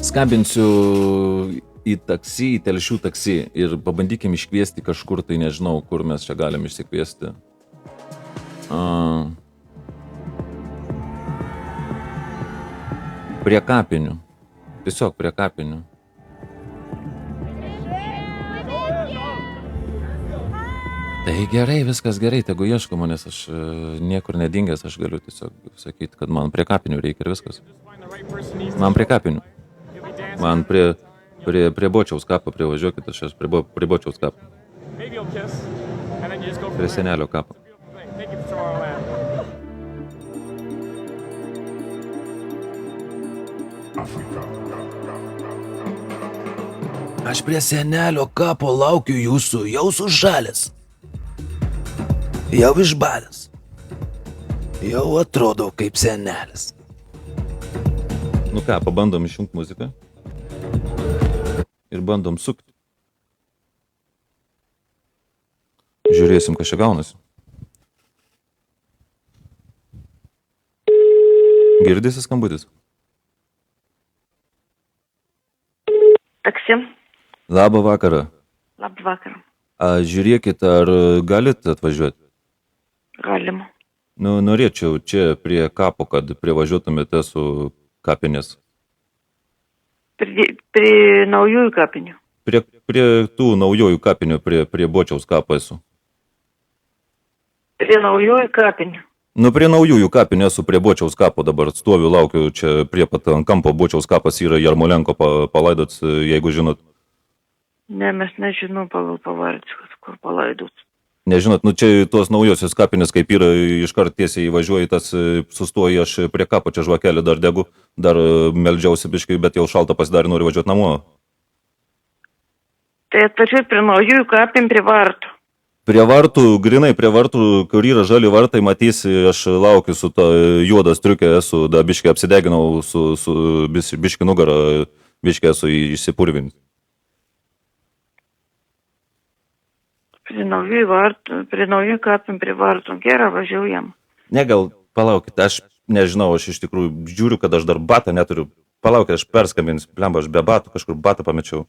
Skambinsiu į taksi, į Telšių taksi ir pabandykim iškviesti kažkur, tai nežinau, kur mes čia galim išsikviesti. Prie kapinių. Tiesiog prie kapinių. Tai gerai, viskas gerai, tegu ieško manęs, aš niekur nedingęs, aš galiu tiesiog sakyti, kad man prie kapinių reikia ir viskas. Man prie kapinių. Man prie Bočiaus kapo privažiuokit, aš prie Bočiaus kapo. Prie senelio kapo. Aš prie senelio kapo laukiu jūsų, jau sušalęs. Jau išbalęs. Jau atrodau kaip senelis. Nu ką, pabandom išjungti muziką. Ir bandom sukti. Žiūrėsim, kas čia gaunasi. Girdisi skambutis? Taksi. Labą vakarą. Labą vakarą. Žiūrėkit, ar galit atvažiuoti? Galima. Nu, norėčiau čia prie kapo, kad privažiuotumėte su kapinės. Prie naujųjų kapinių. Prie tų naujųjų kapinių, prie Bočiaus kapo esu. Prie naujųjų kapinių. Nu, prie naujųjų kapinių esu, prie Bočiaus kapo dabar stoviu, laukiu, čia prie pat ant kampo Bočiaus kapas yra Jarmolenko palaidots, jeigu žinot. Ne, mes nežinom pagal pavardį, kur palaidots. Nežinot, nu čia tos naujosios kapinės kaip yra, iškart tiesiai įvažiuoju, tas sustoju, aš prie kapo čia žvakelį dar degu, dar meldžiausi biškai, bet jau šalta pasidarė, noriu važiuoti namo. Tai atvažiuoju prie naujųjų kapin prie vartų. Prie vartų, grinai prie vartų, kur yra žali vartai, matysi, aš laukiu su ta juoda striukė, esu, da biškai apsideginau su biškai nugarą, biškai esu išsipurvinti. Prie naujųjų kapin prie vartų. Gerai, važiuojam. Ne, gal palaukit, aš nežinau, aš iš tikrųjų žiūriu, kad aš dar batą neturiu. Palaukit, aš perskambinsiu, blemba, aš be batų kažkur batą pamečiau.